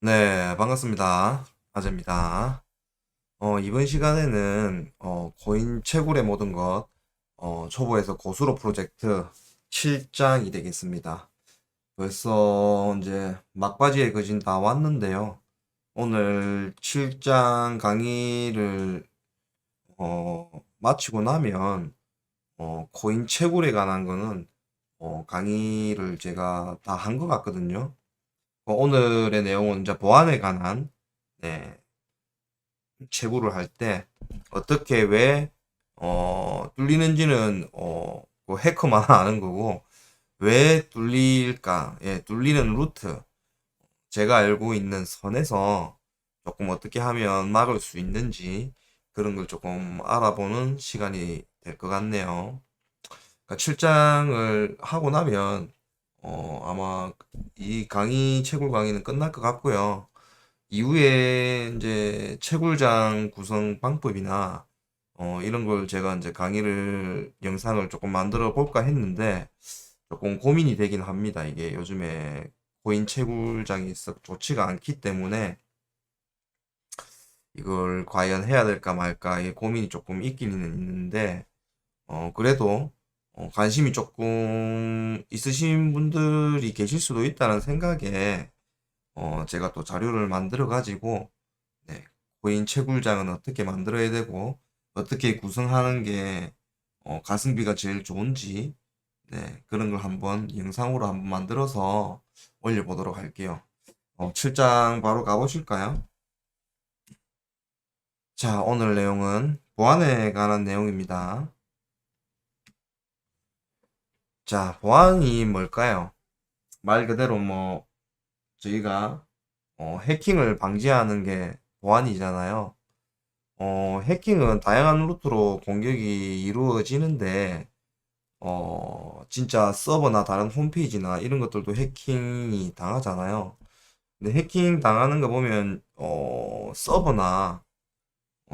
네, 반갑습니다. 아재입니다. 이번 시간에는 고인 채굴의 모든 것 초보에서 고수로 프로젝트 7장이 되겠습니다. 벌써 이제 막바지에 거진 다 왔는데요. 오늘 7장 강의를 마치고 나면 고인 채굴에 관한 거는 강의를 제가 다 한 것 같거든요. 오늘의 내용은 이제 보안에 관한 네, 채굴을 할 때 어떻게 왜 뚫리는지는 그 해커만 아는 거고 왜 뚫릴까? 예, 뚫리는 루트 제가 알고 있는 선에서 조금 어떻게 하면 막을 수 있는지 그런 걸 조금 알아보는 시간이 될 것 같네요. 그러니까 출장을 하고 나면 아마 이 강의 채굴 강의는 끝날 것 같고요. 이후에 이제 채굴장 구성 방법이나 이런 걸 제가 이제 강의를 영상을 조금 만들어 볼까 했는데 조금 고민이 되긴 합니다. 이게 요즘에 고인 채굴장이 썩 좋지가 않기 때문에 이걸 과연 해야 될까 말까 이 고민이 조금 있기는 있는데 그래도 관심이 조금 있으신 분들이 계실 수도 있다는 생각에 제가 또 자료를 만들어 가지고 네, 고인 채굴장은 어떻게 만들어야 되고 어떻게 구성하는 게 가성비가 제일 좋은지 네, 그런 걸 한번 영상으로 한번 만들어서 올려보도록 할게요. 7장 바로 가보실까요? 자, 오늘 내용은 보안에 관한 내용입니다. 자, 보안이 뭘까요? 말 그대로 뭐 저희가 해킹을 방지하는 게 보안이잖아요. 해킹은 다양한 루트로 공격이 이루어지는데, 진짜 서버나 다른 홈페이지나 이런 것들도 해킹이 당하잖아요. 근데 해킹 당하는 거 보면, 서버나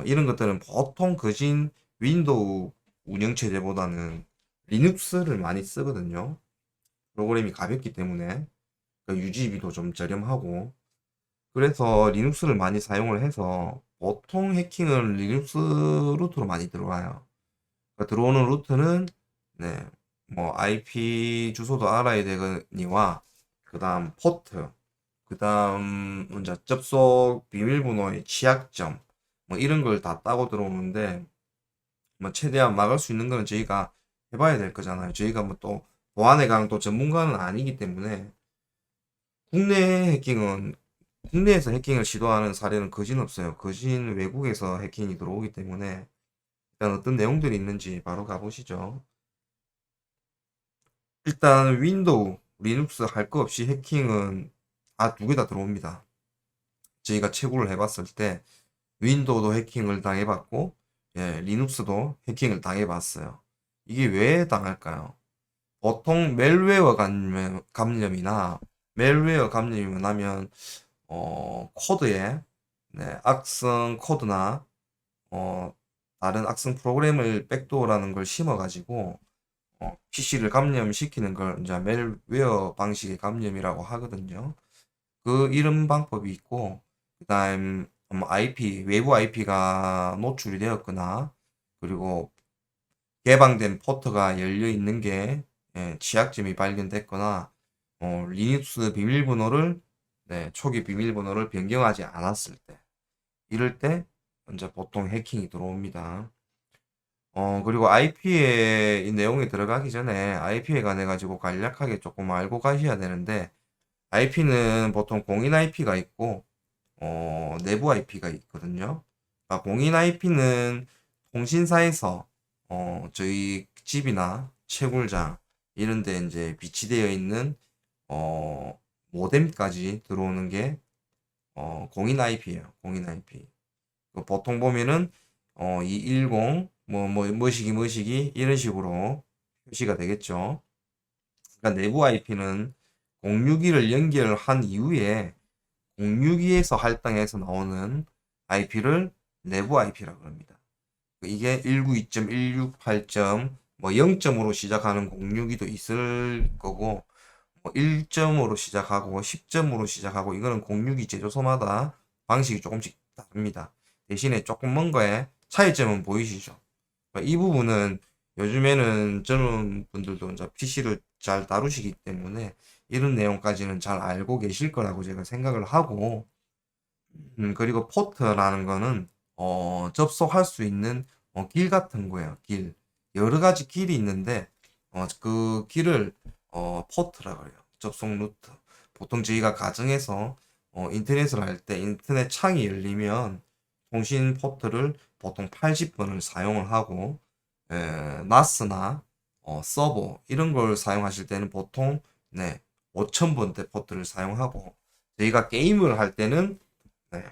이런 것들은 보통 거진 윈도우 운영체제보다는 리눅스를 많이 쓰거든요. 프로그램이 가볍기 때문에. 그러니까 유지비도 좀 저렴하고. 그래서 리눅스를 많이 사용을 해서 보통 해킹은 리눅스 루트로 많이 들어와요. 그러니까 들어오는 루트는 네, 뭐 IP 주소도 알아야 되거니와 그다음 포트, 그다음 이제 접속 비밀번호의 취약점 뭐 이런 걸 다 따고 들어오는데 뭐 최대한 막을 수 있는 거는 저희가 해봐야 될 거잖아요. 저희가 뭐 또 보안에 관한 또 전문가는 아니기 때문에 국내 해킹은 국내에서 해킹을 시도하는 사례는 거진 없어요. 거진 외국에서 해킹이 들어오기 때문에 일단 어떤 내용들이 있는지 바로 가보시죠. 일단 윈도우, 리눅스 할 거 없이 해킹은 두 개 다 들어옵니다. 저희가 채굴을 해봤을 때 윈도우도 해킹을 당해봤고 예, 리눅스도 해킹을 당해봤어요. 이게 왜 당할까요? 보통 멜웨어 감염이나 멜웨어 감염이 나면 코드에 네, 악성 코드나 어, 다른 악성 프로그램을 백도어라는 걸 심어가지고 PC를 감염시키는 걸 이제 멜웨어 방식의 감염이라고 하거든요. 그 이런 방법이 있고 그다음 IP 외부 IP가 노출이 되었거나 그리고 개방된 포트가 열려 있는 게 예, 취약점이 발견됐거나 리눅스 비밀번호를 네, 초기 비밀번호를 변경하지 않았을 때 이럴 때 이제 보통 해킹이 들어옵니다. 그리고 IP에 이 내용이 들어가기 전에 IP에 관해 가지고 간략하게 조금 알고 가셔야 되는데 IP는 보통 공인 IP가 있고 내부 IP가 있거든요. 그러니까 공인 IP는 통신사에서 저희 집이나 채굴장 이런 데 이제 비치되어 있는 모뎀까지 들어오는 게 공인 IP예요. 공인 IP. 보통 보면은 210 뭐시기 뭐시기 이런 식으로 표시가 되겠죠. 그러니까 내부 IP는 062를 연결한 이후에 062에서 할당해서 나오는 IP를 내부 IP라고 합니다. 이게 192.168. 뭐 0점으로 시작하는 062도 있을 거고 1점으로 시작하고 10점으로 시작하고 이거는 062 제조소마다 방식이 조금씩 다릅니다. 대신에 조금 먼 거에 차이점은 보이시죠? 이 부분은 요즘에는 젊은 분들도 이제 PC를 잘 다루시기 때문에 이런 내용까지는 잘 알고 계실 거라고 제가 생각을 하고, 그리고 포트라는 거는 접속할 수 있는 길 같은 거예요. 길. 여러 가지 길이 있는데 그 길을 포트라 그래요. 접속 루트. 보통 저희가 가정에서 인터넷을 할 때 인터넷 창이 열리면 통신 포트를 보통 80번을 사용을 하고, 나스나 서버 이런 걸 사용하실 때는 보통 네 5000번대 포트를 사용하고, 저희가 게임을 할 때는 네,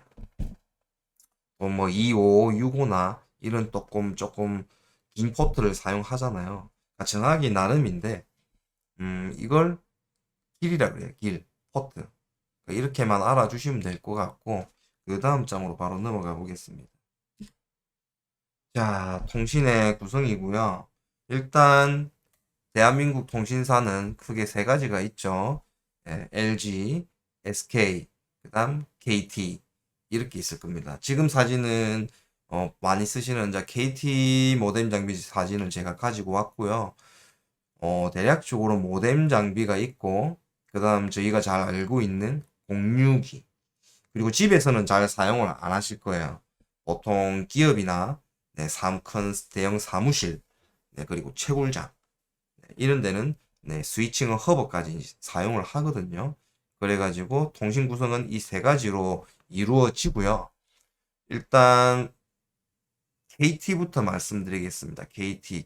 뭐 25, 65나 이런 조금 긴 포트를 사용하잖아요. 그러니까 정하기 나름인데 이걸 길이라 그래요. 길, 포트. 그러니까 이렇게만 알아주시면 될 것 같고, 그 다음 장으로 바로 넘어가 보겠습니다. 자, 통신의 구성이고요. 일단 대한민국 통신사는 크게 세 가지가 있죠. LG, SK, 그다음 KT 이렇게 있을 겁니다. 지금 사진은 많이 쓰시는 이제 KT 모뎀 장비 사진을 제가 가지고 왔고요. 대략적으로 모뎀 장비가 있고, 그다음 저희가 잘 알고 있는 공유기, 그리고 집에서는 잘 사용을 안 하실 거예요. 보통 기업이나 네, 큰 대형 사무실, 네, 그리고 채굴장 이런 데는 네, 스위칭 허브까지 사용을 하거든요. 그래가지고 통신 구성은 이 세 가지로 이루어지고요. 일단 KT부터 말씀드리겠습니다.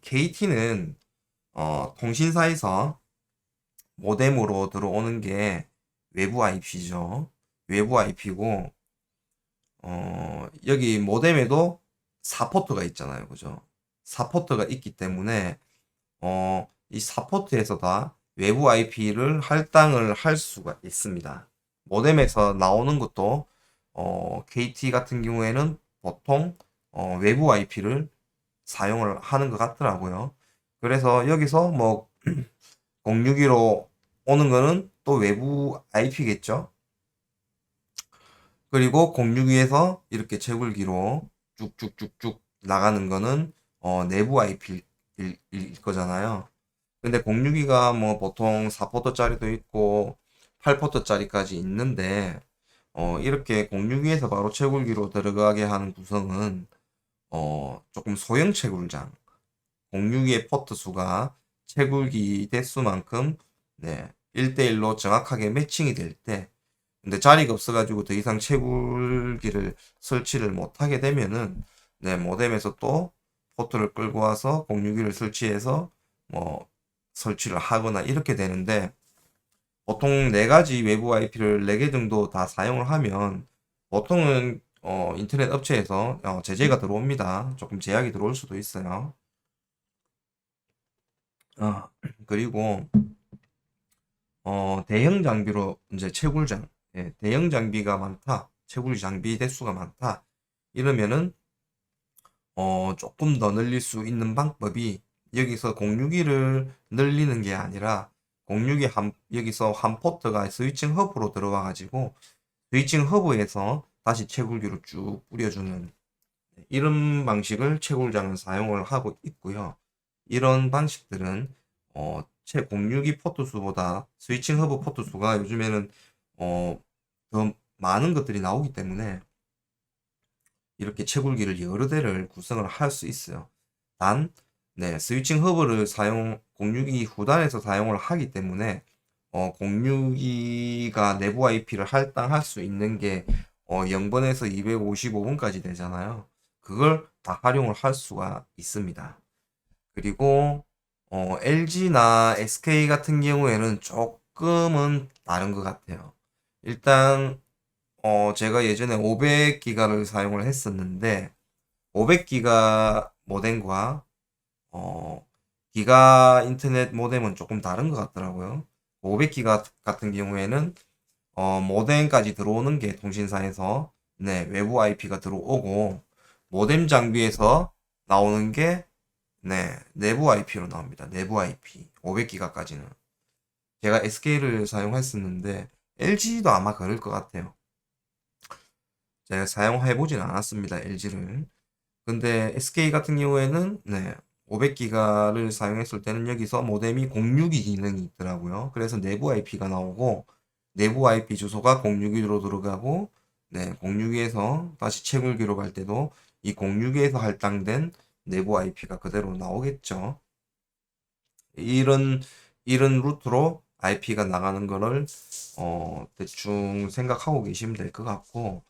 KT는 통신사에서 모뎀으로 들어오는 게 외부 IP죠. 외부 IP고 여기 모뎀에도 4포트가 있잖아요. 그죠? 4포트가 있기 때문에 이 4포트에서 다 외부 IP를 할당을 할 수가 있습니다. 모뎀에서 나오는 것도 KT 같은 경우에는 보통 외부 IP를 사용을 하는 것 같더라고요. 그래서 여기서 뭐 061로 오는 거는 또 외부 IP겠죠. 그리고 062에서 이렇게 채굴기로 쭉쭉쭉쭉 나가는 거는 내부 IP일 거잖아요. 근데 062가 뭐 보통 4포트짜리도 있고 8포트짜리까지 있는데 이렇게 062에서 바로 채굴기로 들어가게 하는 구성은 조금 소형 채굴장 062의 포트 수가 채굴기 대수만큼 네 1대1로 정확하게 매칭이 될 때, 근데 자리가 없어가지고 더 이상 채굴기를 설치를 못하게 되면은 네 모뎀에서 또 포트를 끌고 와서 061을 설치해서 뭐 설치를 하거나 이렇게 되는데, 보통 네 가지 외부 IP를 4개 정도 다 사용을 하면 보통은 인터넷 업체에서 제재가 들어옵니다. 조금 제약이 들어올 수도 있어요. 아, 그리고 대형 장비로 이제 채굴장, 대형 장비가 많다, 채굴 장비 대수가 많다 이러면은 조금 더 늘릴 수 있는 방법이, 여기서 061을 늘리는 게 아니라 062 여기서 한 포트가 스위칭 허브로 들어와 가지고 스위칭 허브에서 다시 채굴기로 쭉 뿌려주는 이런 방식을 채굴장은 사용을 하고 있고요. 이런 방식들은 채 062 포트 수보다 스위칭 허브 포트 수가 요즘에는 더 많은 것들이 나오기 때문에 이렇게 채굴기를 여러 대를 구성을 할 수 있어요. 단, 네, 스위칭 허브를 062 후단에서 사용을 하기 때문에 062가 내부 IP를 할당할 수 있는 게 0번에서 255번까지 되잖아요. 그걸 다 활용을 할 수가 있습니다. 그리고 LG나 SK 같은 경우에는 조금은 다른 것 같아요. 일단 제가 예전에 500기가를 사용을 했었는데 500기가 모뎀과 기가 인터넷 모뎀은 조금 다른 것 같더라고요. 500기가 같은 경우에는 모뎀까지 들어오는 게 통신사에서 네, 외부 IP가 들어오고, 모뎀 장비에서 나오는 게 네, 내부 IP로 나옵니다. 내부 IP 500기가까지는. 제가 SK를 사용했었는데 LG도 아마 그럴 것 같아요. 제가 사용해보진 않았습니다, LG를. 근데 SK 같은 경우에는 500기가를 사용했을 때는 여기서 모뎀이 062 기능이 있더라고요. 그래서 내부 IP가 나오고 내부 IP 주소가 062로 들어가고 062에서 다시 채굴기로 갈 때도 이 062에서 할당된 내부 IP가 그대로 나오겠죠. 이런 이런 루트로 IP가 나가는 거를 대충 생각하고 계시면 될 것 같고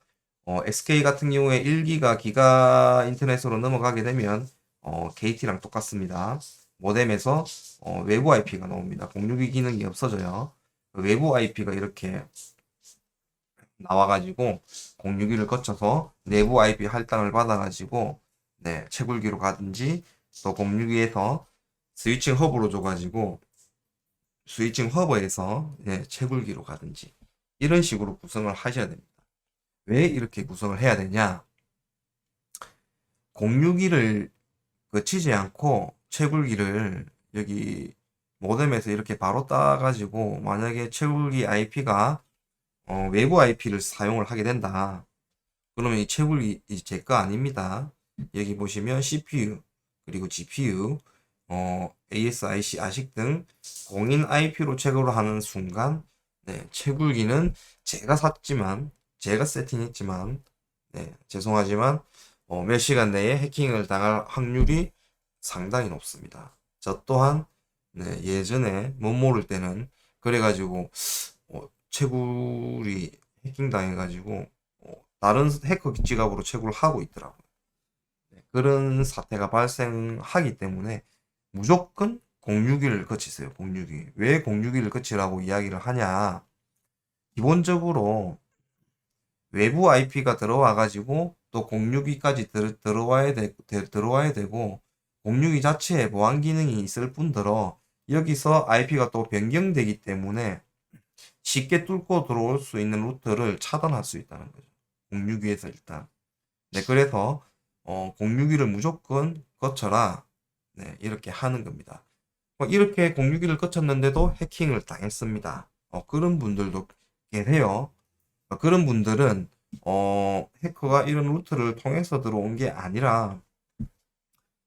SK 같은 경우에 1기가 기가 인터넷으로 넘어가게 되면 KT랑 똑같습니다. 모뎀에서 외부 IP가 나옵니다. 062 기능이 없어져요. 외부 IP가 이렇게 나와가지고 061을 거쳐서 내부 IP 할당을 받아가지고 채굴기로 가든지 또 062에서 스위칭 허브로 줘가지고 스위칭 허브에서 채굴기로 가든지 이런 식으로 구성을 하셔야 됩니다. 왜 이렇게 구성을 해야 되냐? 061을 거치지 않고 채굴기를 여기 모뎀에서 이렇게 바로 따가지고 만약에 채굴기 IP가 외부 IP를 사용을 하게 된다. 그러면 이 채굴기 제 거 아닙니다. 여기 보시면 CPU 그리고 GPU ASIC 아식 등 공인 IP로 채굴을 하는 순간 채굴기는 제가 샀지만 제가 세팅했지만 죄송하지만 몇 시간 내에 해킹을 당할 확률이 상당히 높습니다. 저 또한 예전에 못 모를 때는 그래가지고 채굴이 해킹 당해가지고 다른 해커 지갑으로 채굴을 하고 있더라고요. 그런 사태가 발생하기 때문에 무조건 061을 거치세요. 061. 왜 061을 거치라고 이야기를 하냐? 기본적으로 외부 IP가 들어와 가지고 또 062까지 들어와야 되고 062 자체에 보안 기능이 있을 뿐더러 여기서 IP가 또 변경되기 때문에 쉽게 뚫고 들어올 수 있는 루트를 차단할 수 있다는 거죠. 062에서 일단. 그래서 061을 무조건 거쳐라. 이렇게 하는 겁니다. 이렇게 061을 거쳤는데도 해킹을 당했습니다. 그런 분들도 계세요. 그런 분들은 해커가 이런 루트를 통해서 들어온 게 아니라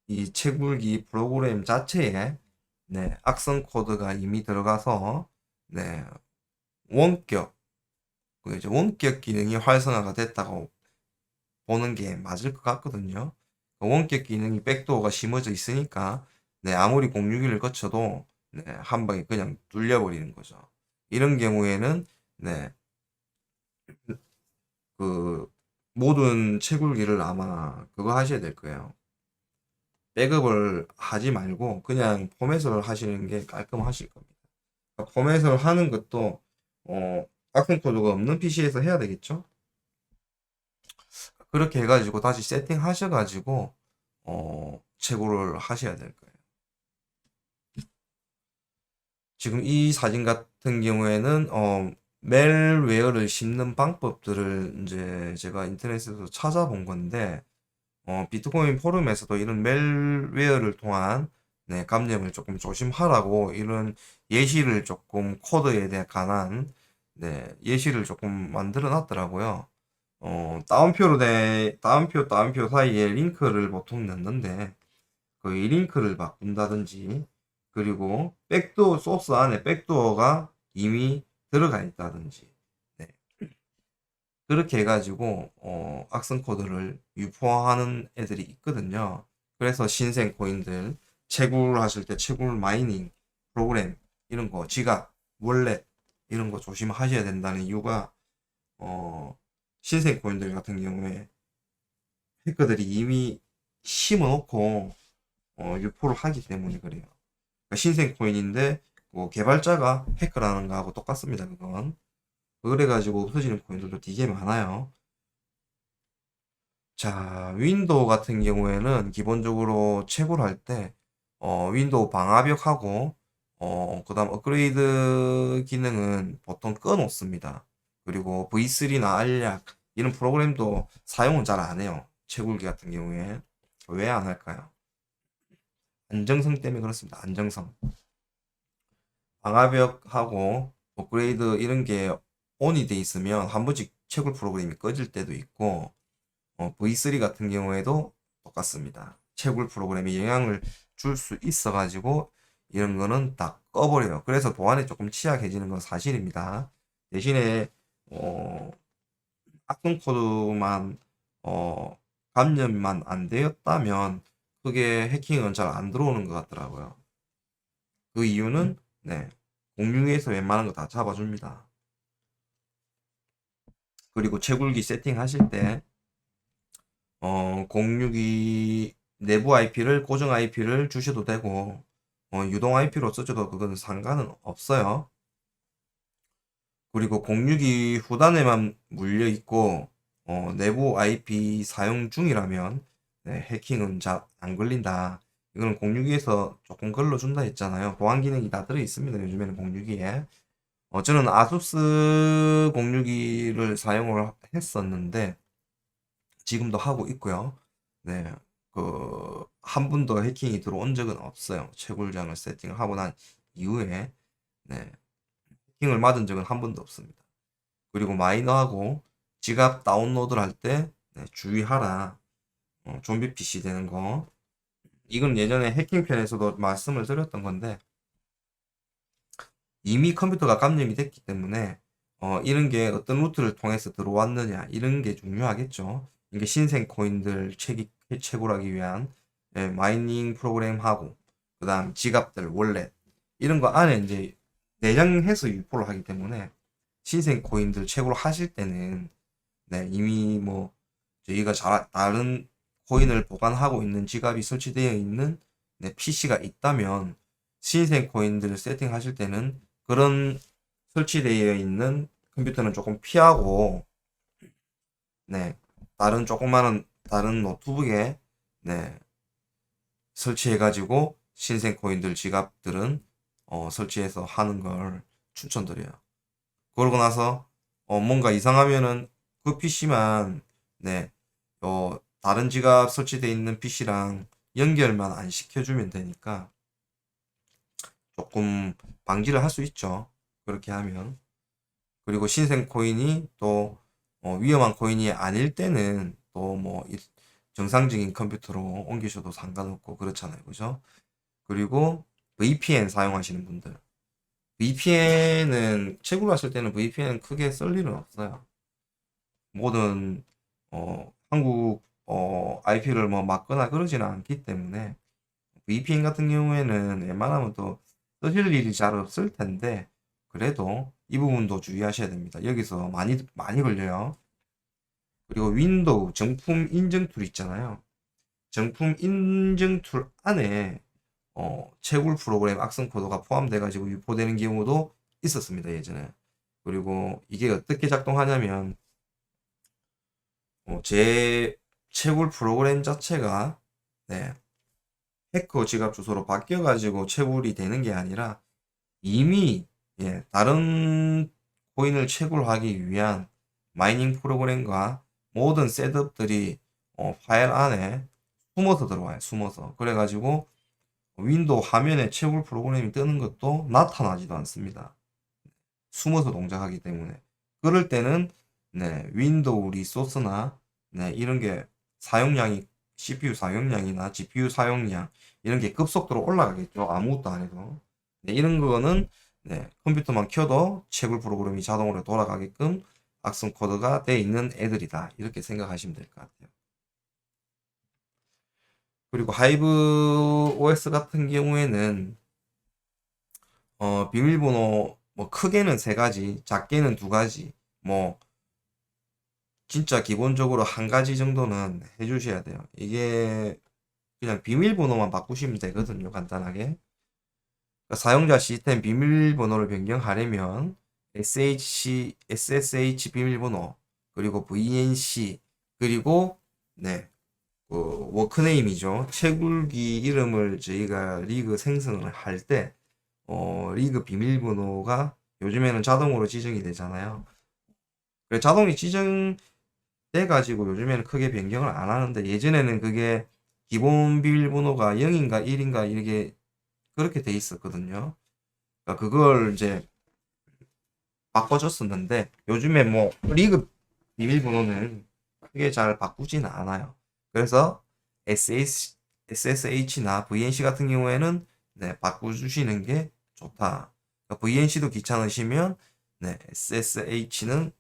이 채굴기 프로그램 자체에 악성 코드가 이미 들어가서 원격 이제 원격 기능이 활성화가 됐다고 보는 게 맞을 것 같거든요. 원격 기능이 백도어가 심어져 있으니까 아무리 061을 거쳐도 한 방에 그냥 뚫려버리는 거죠. 이런 경우에는 그 모든 채굴기를 아마 그거 하셔야 될 거예요. 백업을 하지 말고 그냥 포맷을 하시는 게 깔끔하실 겁니다. 포맷을 하는 것도 악성 코드가 없는 PC에서 해야 되겠죠? 그렇게 해가지고 다시 세팅 하셔가지고 채굴을 하셔야 될 거예요. 지금 이 사진 같은 경우에는 멜웨어를 씹는 방법들을 이제 제가 인터넷에서 찾아본 건데 비트코인 포럼에서도 이런 멜웨어를 통한 감염을 조금 조심하라고 이런 예시를 조금 코드에 대해 관한 예시를 조금 만들어 놨더라고요. 다운표 사이에 링크를 보통 넣는데 그 이 링크를 바꾼다든지 그리고 백도어 소스 안에 백도어가 이미 들어가 있다든지 그렇게 해가지고 악성 코드를 유포하는 애들이 있거든요. 그래서 신생 코인들 채굴하실 때 채굴 마이닝 프로그램 이런 거 지갑 월렛 이런 거 조심하셔야 된다는 이유가 신생 코인들 같은 경우에 해커들이 이미 심어 놓고 유포를 하기 때문에 그래요. 그러니까 신생 코인인데 뭐 개발자가 해커라는 거하고 똑같습니다. 그건 그래가지고 없어지는 코인들도 되게 많아요. 자, 윈도우 같은 경우에는 기본적으로 채굴 할때 윈도우 방화벽하고 그 다음 업그레이드 기능은 보통 꺼 놓습니다. 그리고 V3나 알약 이런 프로그램도 사용은 잘 안 해요. 채굴기 같은 경우에 왜 안 할까요? 안정성 때문에 그렇습니다. 안정성. 방화벽하고 업그레이드 이런 게 온이 돼 있으면 한 번씩 채굴 프로그램이 꺼질 때도 있고, V3 같은 경우에도 똑같습니다. 채굴 프로그램이 영향을 줄 수 있어가지고 이런 거는 다 꺼버려요. 그래서 보안에 조금 취약해지는 건 사실입니다. 대신에 악성 코드만 감염만 안 되었다면 크게 해킹은 잘 안 들어오는 것 같더라고요. 그 이유는 네, 공유에서 웬만한 거 다 잡아줍니다. 그리고 채굴기 세팅하실 때 공유기 내부 IP를 고정 IP를 주셔도 되고 유동 IP로 써줘도 그건 상관은 없어요. 그리고 공유기 후단에만 물려 있고 내부 IP 사용 중이라면 네, 해킹은 잘 안 걸린다. 이거는 공유기에서 조금 걸러준다 했잖아요. 보안 기능이 다 들어 있습니다. 요즘에는 공유기에. 저는 아수스 공유기를 사용을 했었는데 지금도 하고 있고요. 네, 한 번도 해킹이 들어온 적은 없어요. 채굴장을 세팅하고 난 이후에 네, 해킹을 맞은 적은 한 번도 없습니다. 그리고 마이너하고 지갑 다운로드를 할 때 주의하라. 좀비 PC 되는 거. 이건 예전에 해킹 편에서도 말씀을 드렸던 건데 이미 컴퓨터가 감염이 됐기 때문에 이런 게 어떤 루트를 통해서 들어왔느냐 이런 게 중요하겠죠. 이게 신생 코인들 채굴하기 위한 마이닝 프로그램하고 그다음 지갑들 월렛 이런 거 안에 이제 내장해서 유포를 하기 때문에 신생 코인들 채굴 하실 때는 네, 이미 뭐 저희가 다른 코인을 보관하고 있는 지갑이 설치되어 있는 PC가 있다면 신생 코인들 세팅하실 때는 그런 설치되어 있는 컴퓨터는 조금 피하고 네, 다른 조그마한 다른 노트북에 네, 설치해 가지고 신생 코인들 지갑들은 설치해서 하는 걸 추천드려요. 그러고 나서 뭔가 이상하면은 그 PC만 네, 다른 지갑 설치되어 있는 PC랑 연결만 안 시켜주면 되니까 조금 방지를 할 수 있죠. 그렇게 하면. 그리고 신생 코인이 또 위험한 코인이 아닐 때는 또 뭐 정상적인 컴퓨터로 옮기셔도 상관없고 그렇잖아요. 그죠? 그리고 VPN 사용하시는 분들. VPN은 채굴하실 때는 VPN 크게 쓸 일은 없어요. 모든 한국 IP를 뭐 막거나 그러지는 않기 때문에 VPN 같은 경우에는 웬만하면 또 쓰실 일이 잘 없을 텐데 그래도 이 부분도 주의하셔야 됩니다. 여기서 많이 걸려요. 그리고 윈도우 정품 인증 툴 있잖아요. 정품 인증 툴 안에 채굴 프로그램 악성 코드가 포함돼 가지고 유포되는 경우도 있었습니다. 예전에. 그리고 이게 어떻게 작동하냐면 제 채굴 프로그램 자체가 네, 해커 지갑 주소로 바뀌어 가지고 채굴이 되는 게 아니라 이미 다른 코인을 채굴하기 위한 마이닝 프로그램과 모든 셋업들이 파일 안에 숨어서 들어와요. 숨어서. 그래가지고 윈도우 화면에 채굴 프로그램이 뜨는 것도 나타나지도 않습니다. 숨어서 동작하기 때문에. 그럴 때는 윈도우 리소스나 이런 게 사용량이 CPU 사용량이나 GPU 사용량 이런 게 급속도로 올라가겠죠. 아무것도 안 해도. 이런 거는 컴퓨터만 켜도 채굴 프로그램이 자동으로 돌아가게끔 악성 코드가 돼 있는 애들이다. 이렇게 생각하시면 될 것 같아요. 그리고 하이브 OS 같은 경우에는 비밀번호 뭐 크게는 세 가지, 작게는 두 가지, 뭐 진짜 기본적으로 한 가지 정도는 해주셔야 돼요. 이게 그냥 비밀번호만 바꾸시면 되거든요. 간단하게. 그러니까 사용자 시스템 비밀번호를 변경하려면 SSH 비밀번호, 그리고 VNC, 그리고 워크네임이죠. 채굴기 이름을 저희가 리그 생성을 할 때, 리그 비밀번호가 요즘에는 자동으로 지정이 되잖아요. 그래, 자동이 지정돼가지고 요즘에는 크게 변경을 안 하는데, 예전에는 그게 기본 비밀번호가 0인가 1인가 이렇게 그렇게 돼 있었거든요. 그러니까 그걸 이제 바꿔줬었는데 요즘에 뭐 리그 비밀번호는 크게 잘 바꾸지는 않아요. 그래서 SSH나 VNC 같은 경우에는 네, 바꿔주시는 게 좋다. 그러니까 VNC도 귀찮으시면 네, SSH는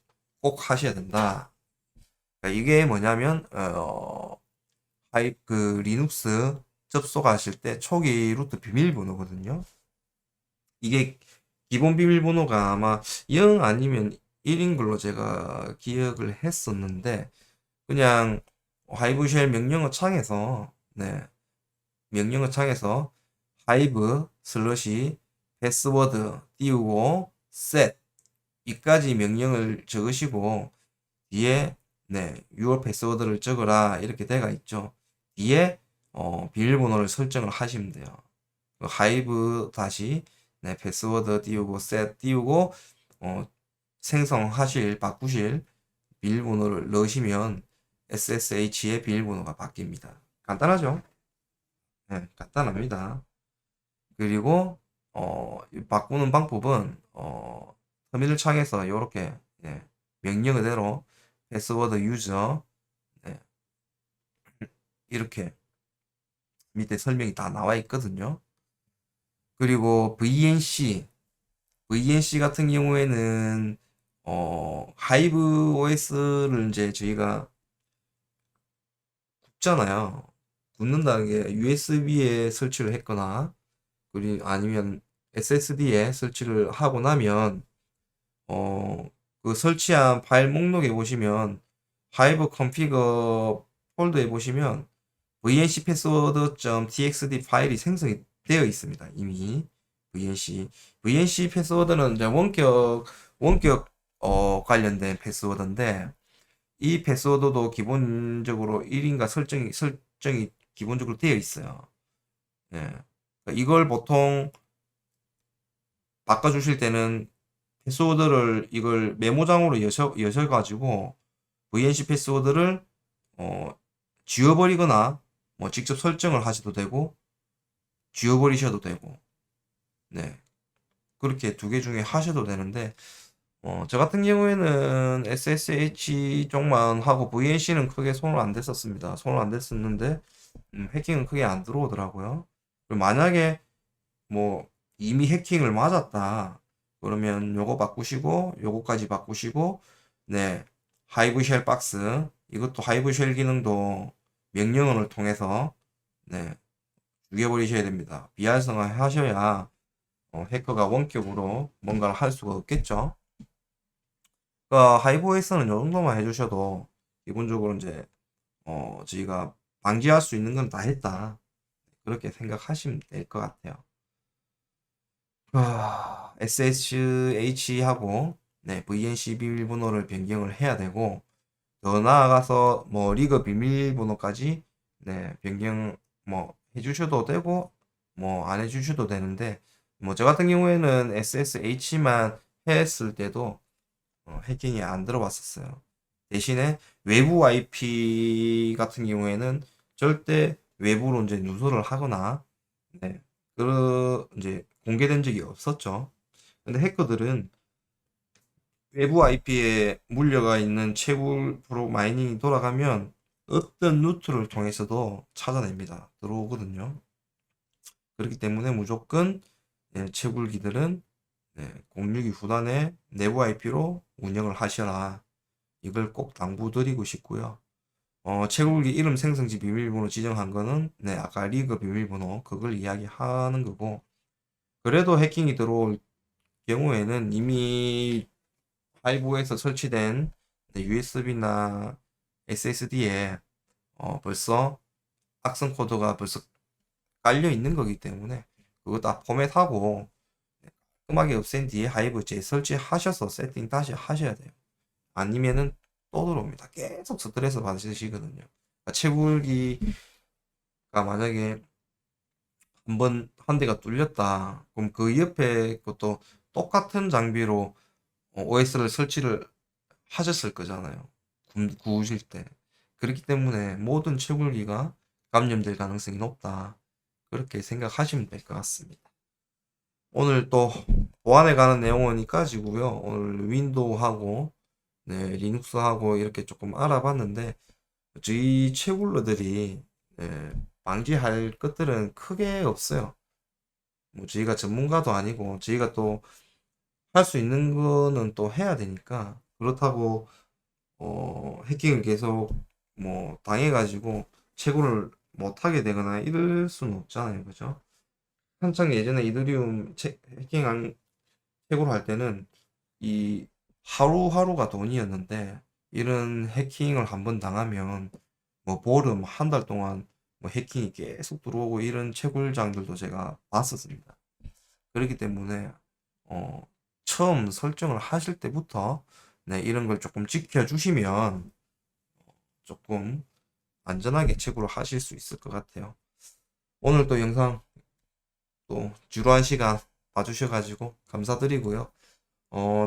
꼭 하셔야 된다. 그러니까 이게 뭐냐면 그 리눅스 접속하실 때 초기 루트 비밀번호거든요. 이게 기본 비밀번호가 아마 0 아니면 1인 걸로 제가 기억을 했었는데 그냥 하이브쉘 명령어 창에서 네, 명령어 창에서 하이브 슬러시 패스워드 띄우고 셋 이까지 명령을 적으시고 뒤에 네, your 패스워드를 적어라 이렇게 돼가 있죠. 뒤에 비밀번호를 설정을 하시면 돼요. 하이브 다시 네, 패스워드 띄우고 셋 띄우고 어, 생성하실 바꾸실 비밀번호를 넣으시면 SSH의 비밀번호가 바뀝니다. 간단하죠? 네, 간단합니다. 그리고 바꾸는 방법은 터미널 창에서 이렇게 네, 명령 그대로 패스워드 유저 네, 이렇게 밑에 설명이 다 나와 있거든요. 그리고 VNC 같은 경우에는 하이브 OS를 이제 저희가 굽잖아요. 굽는다는 게 USB에 설치를 했거나 그리 아니면 SSD에 설치를 하고 나면 그 설치한 파일 목록에 보시면 하이브 컨피거 폴더에 보시면 vnc 패스워드.txt 파일이 생성이 되어 있습니다. 이미 vnc 패스워드는 이제 원격 관련된 패스워드인데 이 패스워드도 기본적으로 1인가 설정이 기본적으로 되어 있어요. 예. 그러니까 이걸 보통 바꿔주실 때는 패스워드를 이걸 메모장으로 여셔가지고 VNC 패스워드를 어, 지워버리거나 뭐 직접 설정을 하셔도 되고 지워버리셔도 되고 네 그렇게 두 개 중에 하셔도 되는데 저 같은 경우에는 SSH 쪽만 하고 VNC는 크게 손을 안 댔었습니다. 손을 안 댔었는데 해킹은 크게 안 들어오더라고요. 만약에 뭐 이미 해킹을 맞았다 그러면 요거 바꾸시고 요거까지 바꾸시고 네 하이브 쉘 박스 이것도 하이브 쉘 기능도 명령어를 통해서 네 죽여버리셔야 됩니다. 비활성화 하셔야 해커가 원격으로 뭔가를 할 수가 없겠죠. 그러니까 하이브에서는 요 정도만 해주셔도 기본적으로 이제 저희가 방지할 수 있는 건 다 했다 그렇게 생각하시면 될 것 같아요. SSH하고 네, VNC 비밀번호를 변경을 해야 되고 더 나아가서 뭐 리그 비밀번호까지 네, 변경 뭐 해주셔도 되고 뭐 안 해주셔도 되는데 뭐 저 같은 경우에는 SSH만 했을 때도 해킹이 안 들어왔었어요. 대신에 외부 IP 같은 경우에는 절대 외부로 이제 누설을 하거나 네, 이제 공개된 적이 없었죠. 근데 해커들은 외부 IP에 물려가 있는 채굴 프로 마이닝이 돌아가면 어떤 루트를 통해서도 찾아냅니다. 들어오거든요. 그렇기 때문에 무조건 채굴기들은 062 후단의 내부 IP로 운영을 하셔라. 이걸 꼭 당부드리고 싶고요. 채굴기 이름 생성지 비밀번호 지정한 거는 아까 리그 비밀번호 그걸 이야기하는 거고 그래도 해킹이 들어올 경우에는 이미 하이브에서 설치된 USB나 SSD에 벌써 악성 코드가 벌써 깔려 있는 거기 때문에 그거 다 포맷하고 깔끔하게 없앤 뒤에 하이브 재설치하셔서 세팅 다시 하셔야 돼요. 아니면은 또 들어옵니다. 계속 스트레스 받으시거든요. 그러니까 채굴기가 만약에 한 대가 뚫렸다. 그럼 그 옆에 것도 똑같은 장비로 OS를 설치를 하셨을 거잖아요. 구우실 때. 그렇기 때문에 모든 채굴기가 감염될 가능성이 높다. 그렇게 생각하시면 될 것 같습니다. 오늘 또 보안에 관한 내용은 여기까지고요. 오늘 윈도우하고 네, 리눅스하고 이렇게 조금 알아봤는데 저희 채굴러들이 방지할 것들은 크게 없어요. 뭐 저희가 전문가도 아니고 저희가 또 할 수 있는 거는 또 해야 되니까 그렇다고 해킹을 계속 뭐 당해가지고 채굴을 못하게 되거나 이럴 수는 없잖아요, 그죠? 한창 예전에 이더리움 해킹한 채굴을 할 때는 이 하루하루가 돈이었는데 이런 해킹을 한번 당하면 뭐 보름 한 달 동안 뭐 해킹이 계속 들어오고 이런 채굴장들도 제가 봤었습니다. 그렇기 때문에 어, 처음 설정을 하실 때부터 네, 이런 걸 조금 지켜주시면 조금 안전하게 채굴을 하실 수 있을 것 같아요. 오늘 또 영상 또 지루한 시간 봐주셔가지고 감사드리고요.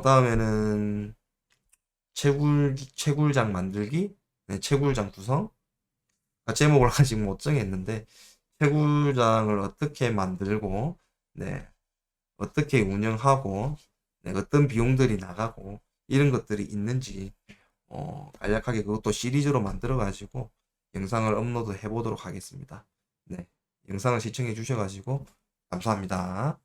다음에는 채굴장 만들기, 네, 채굴장 구성. 제목을 아직 못 정했는데 채굴장을 어떻게 만들고, 네, 어떻게 운영하고, 네, 어떤 비용들이 나가고 이런 것들이 있는지 간략하게 그것도 시리즈로 만들어 가지고 영상을 업로드 해 보도록 하겠습니다. 네, 영상을 시청해 주셔 가지고 감사합니다.